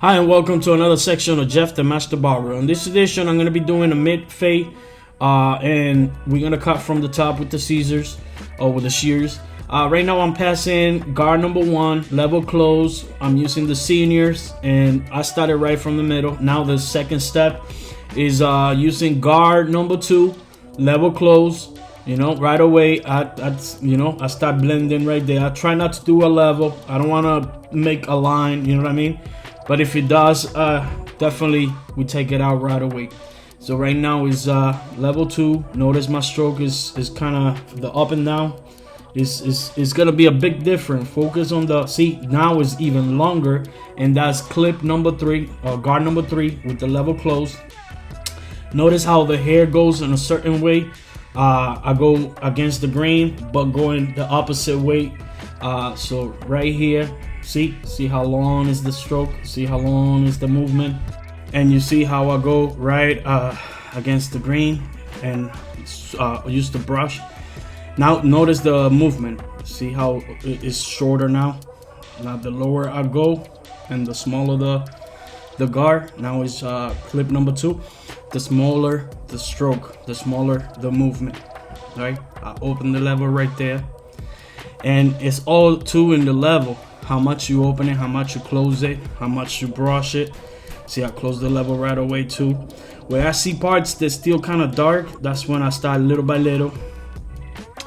Hi and welcome to another section of Jeff the Master Barber. On this edition, I'm going to be doing a mid fade, and we're going to cut from the top with the scissors or with the shears. Right now, I'm passing guard number 1, level close. I'm using the seniors, and I started right from the middle. Now the second step is using guard number 2, level close. You know, right away, I start blending right there. I try not to do a level. I don't want to make a line. You know what I mean? But if it does, definitely we take it out right away. So right now is level 2. Notice my stroke is kind of the up and down. It's gonna be a big difference. Focus on the, see, now is even longer, and that's clip number 3 or guard number 3 with the level close. Notice how the hair goes in a certain way. I go against the grain, but going the opposite way. So right here. See how long is the stroke, see how long is the movement, and you see how I go right against the grain and use the brush. Now notice the movement, see how it is shorter now. Now the lower I go and the smaller the guard. Now is clip number 2. The smaller the stroke, the smaller the movement. All right, I open the level right there, and it's all two in the level. How much you open it, how much you close it, how much you brush it. See, I close the level right away too. Where I see parts that's still kind of dark, that's when I start little by little.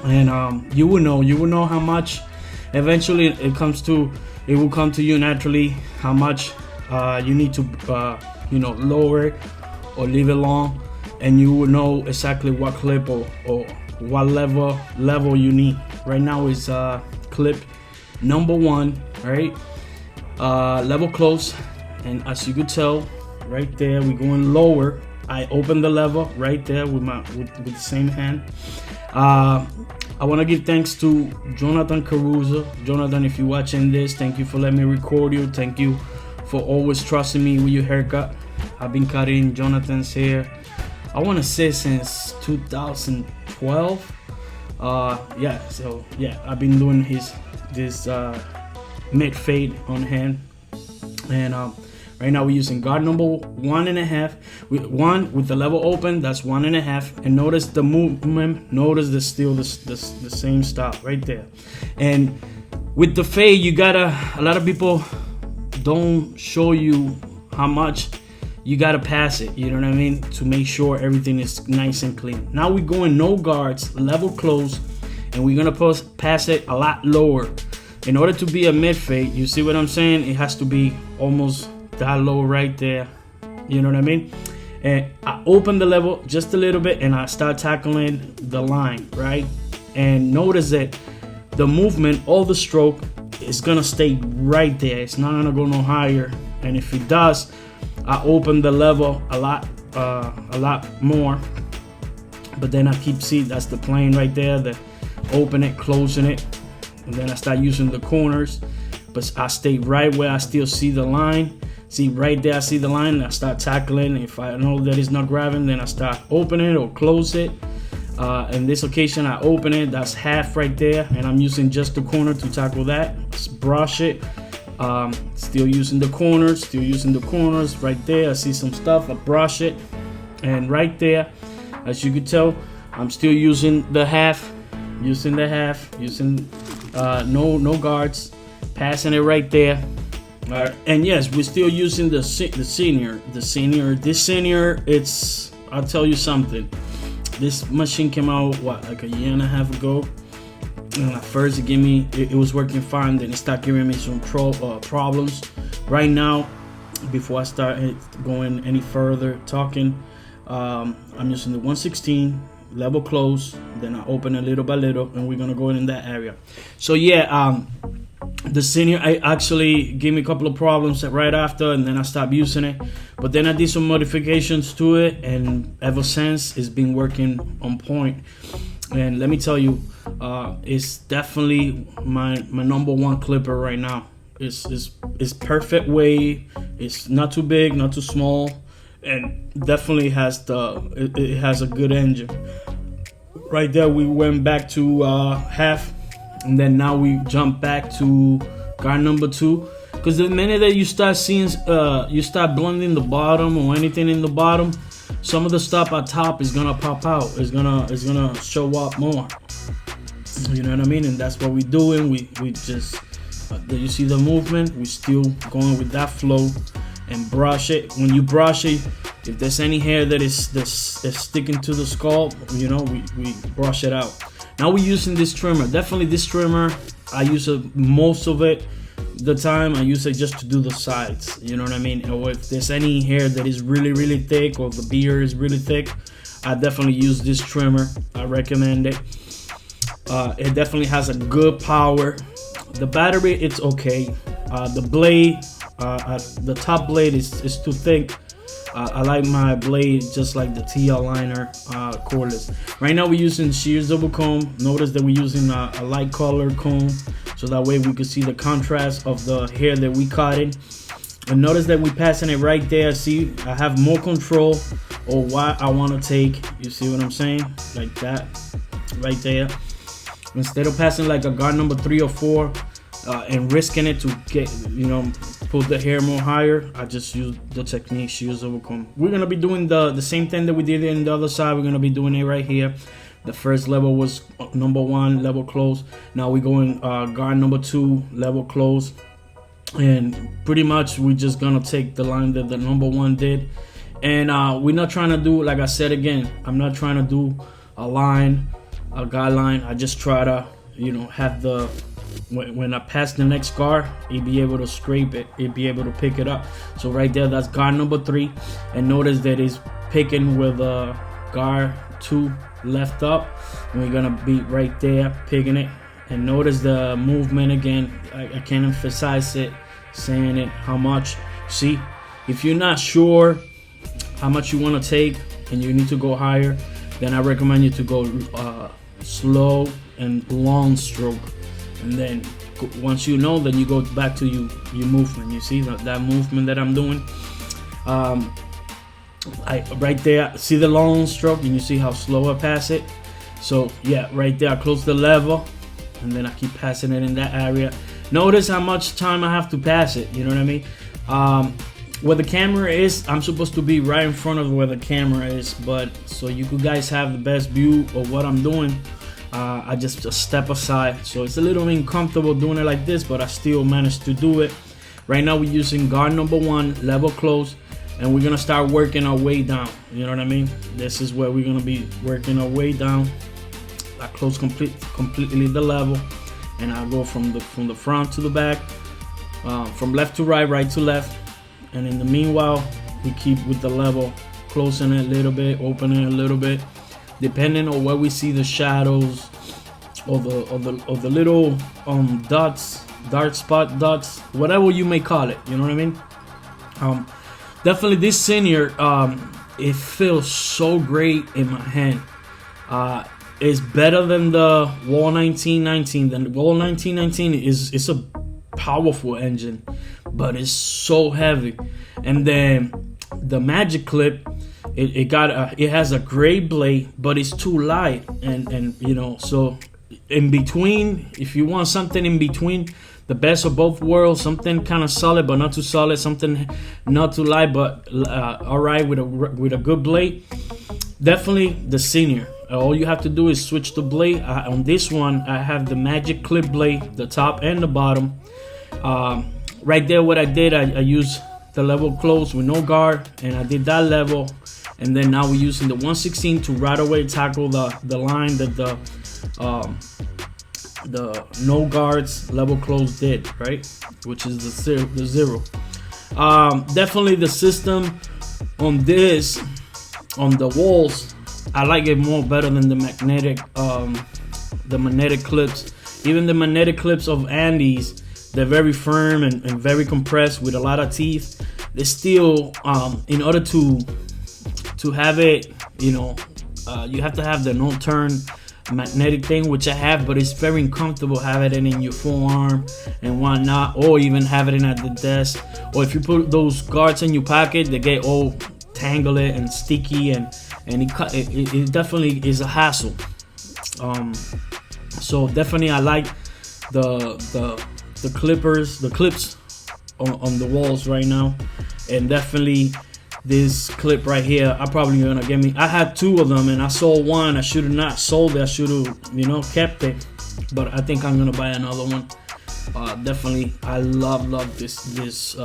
And you will know how much. Eventually, it will come to you naturally how much you need to, lower it or leave it long, and you will know exactly what clip or what level you need. Right now is clip number 1, right? Level close, and as you could tell, right there we're going lower. I open the level right there with the same hand. I want to give thanks to Jonathan Caruso. Jonathan, if you're watching this, thank you for letting me record you. Thank you for always trusting me with your haircut. I've been cutting Jonathan's hair, I want to say, since 2012. I've been doing this mid fade on hand, and right now we're using guard number 1.5 with the level open. That's 1.5, and notice the movement. Notice the still the same stop right there. And with the fade, you gotta, a lot of people don't show you how much you gotta pass it, you know what I mean, to make sure everything is nice and clean. Now we're going no guards, level close, and we're gonna pass it a lot lower. In order to be a mid fade, you see what I'm saying? It has to be almost that low right there, you know what I mean? And I open the level just a little bit, and I start tackling the line, right? And notice that the movement, all the stroke, is gonna stay right there. It's not gonna go no higher. And if it does, I open the level a lot more, but then I keep, see, that's the plane right there, the open it, closing it, and then I start using the corners, but I stay right where I still see the line. See right there, I see the line, and I start tackling. If I know that it's not grabbing, then I start opening it or close it. In this occasion, I open it, that's half right there, and I'm using just the corner to tackle that. Just brush it. Still using the corners right there. I see some stuff, I brush it, and right there, as you can tell, I'm still using the half, using no guards, passing it right there. And yes, we're still using the senior. This senior, it's, I'll tell you something, this machine came out like a year and a half ago. And at first it was working fine, then it started giving me some problems. Right now, before I start going any further talking, I'm using the 116 level close, then I open it little by little, and we're gonna go in that area. So yeah, the senior, I actually gave me a couple of problems right after, and then I stopped using it. But then I did some modifications to it, and ever since it's been working on point. And let me tell you, it's definitely my number 1 clipper right now. It's perfect weight. It's not too big, not too small, and definitely has it has a good engine. Right there, we went back to half, and then now we jump back to guard number 2. because the minute that you start seeing, you start blending the bottom or anything in the bottom, some of the stuff at top is gonna pop out. It's gonna show up more. You know what I mean? And that's what we're doing. We just, you see the movement? We're still going with that flow and brush it. When you brush it, if there's any hair that is sticking to the scalp, you know, we brush it out. Now we're using this trimmer. Definitely this trimmer, I use it most of it. The time I use it just to do the sides, you know what I mean? Or if there's any hair that is really thick, or the beard is really thick, I definitely use this trimmer. I recommend it. It definitely has a good power. The battery, it's okay. The blade, the top blade is too thick. I like my blade just like the Thje liner cordless. Right now we're using Shears double comb. Notice that we're using a light colored comb, so that way we can see the contrast of the hair that we cut in. And notice that we're passing it right there. See, I have more control of what I want to take. You see what I'm saying? Like that, right there. Instead of passing like a guard number 3 or 4 and risking it to get, you know, put the hair more higher, I just use the technique Shears over comb. We're gonna be doing the same thing that we did in the other side. We're gonna be doing it right here. The first level was number 1 level close. Now we're going guard number 2 level close, and pretty much we're just gonna take the line that the number 1 did. And we're not trying to do, like I said again, I'm not trying to do a line, a guideline. I just try to, you know, have the, when I pass the next guard, it be able to scrape it, it be able to pick it up. So right there, that's guard number 3, and notice that it's picking with guard 2 left up, and we're gonna be right there picking it. And notice the movement again. I can't emphasize it, saying it how much. See, if you're not sure how much you want to take and you need to go higher, then I recommend you to go slow and long stroke, and then once you know, then you go back to your movement. You see that movement that I'm doing, right there, see the long stroke, and you see how slow I pass it. So yeah, right there I close the level, and then I keep passing it in that area. Notice how much time I have to pass it, you know what I mean? Where the camera is, I'm supposed to be right in front of where the camera is, but so you guys have the best view of what I'm doing, I just step aside. So it's a little uncomfortable doing it like this, but I still managed to do it. Right now we're using guard number 1 level close, and we're gonna start working our way down. You know what I mean? This is where we're gonna be working our way down. I close completely the level, and I go from the front to the back, from left to right, right to left. And in the meanwhile, we keep with the level, closing it a little bit, opening it a little bit, depending on where we see the shadows or the little dots, dark spot dots, whatever you may call it. You know what I mean? Definitely this senior, it feels so great in my hand. It's better than the Wall 1919. The Wall 1919 is a powerful engine, but it's so heavy. And then the Magic Clip, it has a great blade, but it's too light, and you know, so in between, if you want something in between, the best of both worlds, something kind of solid but not too solid, something not too light but all right with a good blade, definitely the senior. All you have to do is switch the blade. On this one, I have the Magic Clip blade, the top and the bottom. Right there, what I did, I used the level close with no guard, and I did that level. And then now we're using the 116 to right away tackle the line that the no guards level close did, right? Which is the zero. Definitely the system on this, on the walls, I like it more better than the magnetic clips. Even the magnetic clips of Andes, they're very firm and very compressed with a lot of teeth. They still, in order to have it, you know, you have to have the no turn magnetic thing, which I have, but it's very uncomfortable having it in your forearm and whatnot, or even having it at the desk, or if you put those guards in your pocket, they get all tangled and sticky, and it definitely is a hassle. So definitely I like the clips on the walls right now. And definitely this clip right here, I probably gonna get me. I had 2 of them and I sold one. I should have not sold it. I should have, you know, kept it. But I think I'm gonna buy another one. Definitely, I love this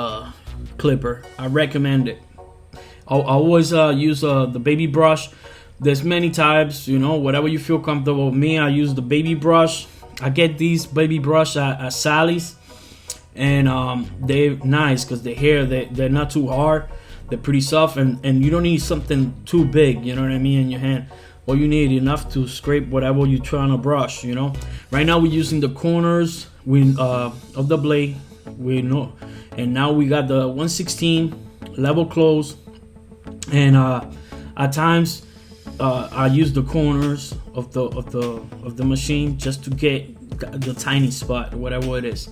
clipper. I recommend it. I always use the baby brush. There's many types, you know, whatever you feel comfortable. With me, I use the baby brush. I get these baby brush at Sally's, and they're nice because the hair, they're not too hard. They're pretty soft, and you don't need something too big, you know what I mean, in your hand. All you need enough to scrape whatever you're trying to brush, you know. Right now we're using the corners of the blade, we know, and now we got the 1/16 level close, and at times I use the corners of the machine just to get the tiny spot, whatever it is.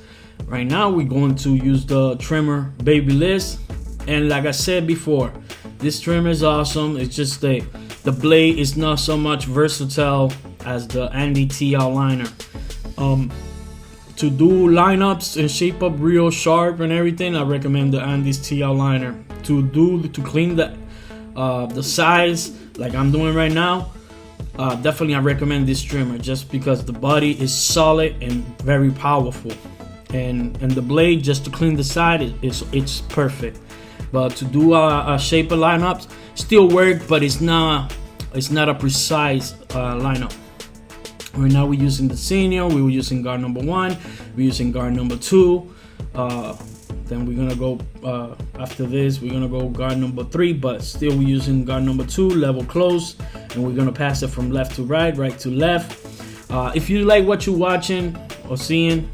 Right now we're going to use the trimmer Babyliss, and like I said before, this trimmer is awesome. It's just the blade is not so much versatile as the Andy Thje outliner. To do lineups and shape up real sharp and everything, I recommend the Andy's Thje outliner. To clean the sides like I'm doing right now, definitely I recommend this trimmer just because the body is solid and very powerful, and the blade just to clean the side it's perfect. But to do a shape of lineups still work, but it's not a precise lineup. Right now we're using the senior, we were using guard number 1, we're using guard number 2. Then we're gonna go after this, we're gonna go guard number 3, but still we're using guard number 2, level close, and we're gonna pass it from left to right, right to left. If you like what you're watching or seeing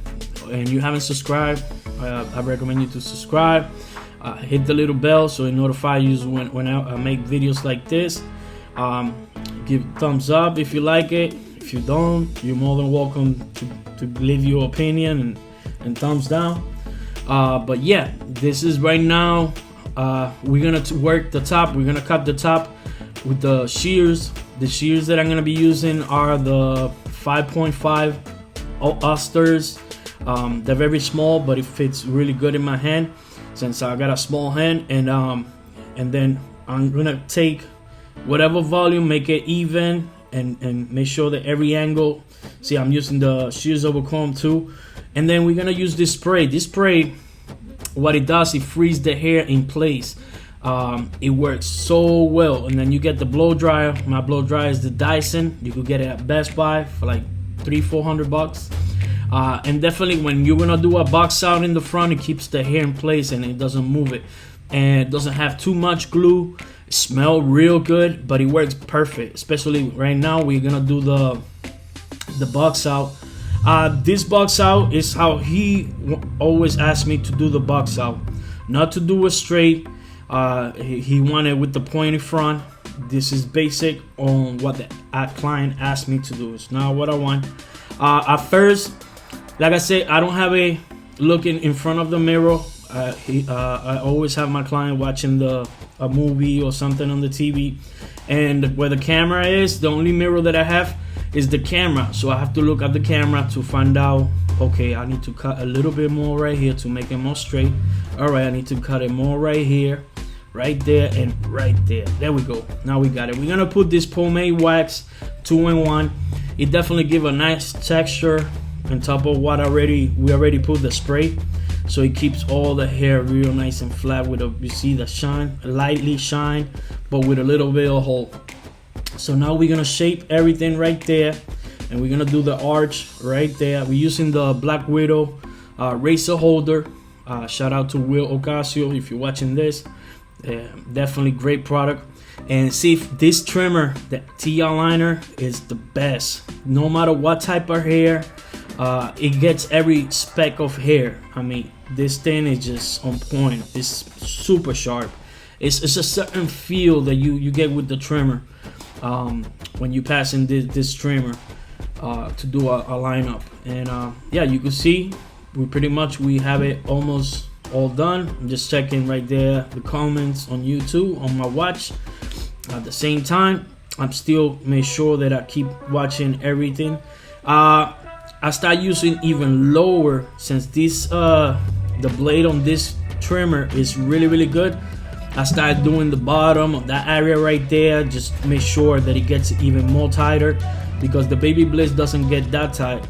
and you haven't subscribed, I recommend you to subscribe. Hit the little bell so it notifies you when I make videos like this. Give thumbs up if you like it. If you don't, you're more than welcome to leave your opinion and thumbs down. But yeah, this is right now. We're gonna work the top. We're gonna cut the top with the shears. The shears that I'm gonna be using are the 5.5 Osters. They're very small, but it fits really good in my hand since I got a small hand. And then I'm gonna take whatever volume, make it even, and make sure that every angle. See, I'm using the Shears over comb too. And then we're gonna use this spray. This spray, what it does, it frees the hair in place. It works so well. And then you get the blow dryer. My blow dryer is the Dyson. You could get it at Best Buy for like $300-400 bucks. And definitely when you're gonna do a box out in the front, it keeps the hair in place and it doesn't move it. And it doesn't have too much glue. It smells real good, but it works perfect. Especially right now, we're gonna do the box out. This box out is how he always asked me to do the box out. Not to do it straight. He wanted with the pointy front. This is basic on what the client asked me to do. It's not what I want. At first, like I said, I don't have a looking in front of the mirror. I always have my client watching a movie or something on the TV, and where the camera is, the only mirror that I have is the camera. So I have to look at the camera to find out, okay, I need to cut a little bit more right here to make it more straight. All right, I need to cut it more right here, right there, and right there. There we go. Now we got it. We're gonna put this pomade wax 2-in-1. It definitely give a nice texture on top of what we already put the spray, so it keeps all the hair real nice and flat with you see the shine, lightly shine, but with a little bit of hole. So now we're gonna shape everything right there, and we're gonna do the arch right there. We're using the Black Widow razor holder. Shout out to Will Ocasio if you're watching this. Definitely great product. And see, if this trimmer, the Thje outliner, is the best. No matter what type of hair, it gets every speck of hair. I mean, this thing is just on point. It's super sharp. It's a certain feel that you get with the trimmer when you pass in this trimmer to do a lineup. And yeah, you can see we have it almost all done. I'm just checking right there the comments on YouTube on my watch. At the same time, I'm still make sure that I keep watching everything. I start using even lower, since this the blade on this trimmer is really good. I started doing the bottom of that area right there, just to make sure that it gets even more tighter, because the baby bliss doesn't get that tight.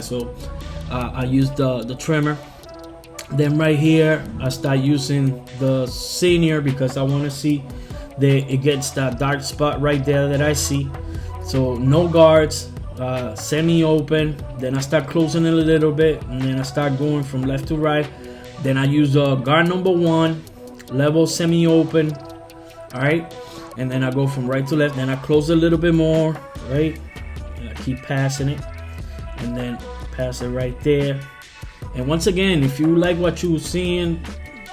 So I used the trimmer. Then right here I start using the senior because I want to see that it gets that dark spot right there that I see. So no guards, semi-open. Then I start closing it a little bit, and then I start going from left to right. Then I use guard number 1, level semi-open. All right, and then I go from right to left. Then I close a little bit more, right, and I keep passing it, and then pass it right there. And once again, if you like what you're seeing,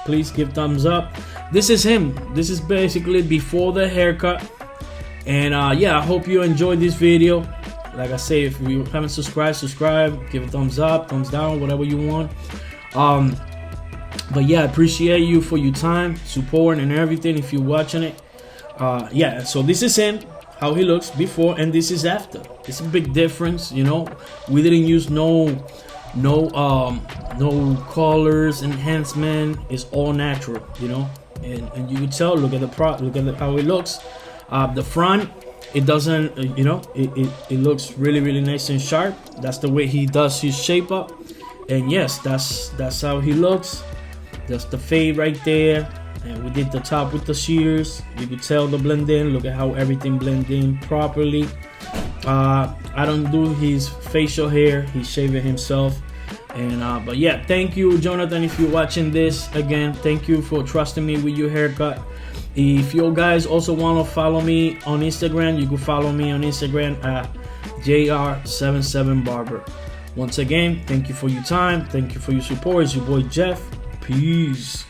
please give thumbs up. This is him. This is basically before the haircut. And yeah, I hope you enjoyed this video. Like I say, if you haven't subscribed, subscribe, give a thumbs up, thumbs down, whatever you want. But yeah, I appreciate you for your time, support, and everything if you're watching it. Yeah, so this is him, how he looks before, and this is after. It's a big difference, you know. We didn't use no colors, enhancement. It's all natural, you know. And you can tell, look at how it looks. The front, it doesn't, you know, it looks really nice and sharp. That's the way he does his shape up. And yes, that's how he looks. That's the fade right there. And we did the top with the shears. You could tell the blend in. Look at how everything blends in properly. I don't do his facial hair. He's shaving himself. And but yeah, thank you, Jonathan, if you're watching this. Again, thank you for trusting me with your haircut. If you guys also want to follow me on Instagram, you can follow me on Instagram at JR77Barber. Once again, thank you for your time. Thank you for your support. It's your boy Jeff. Peace.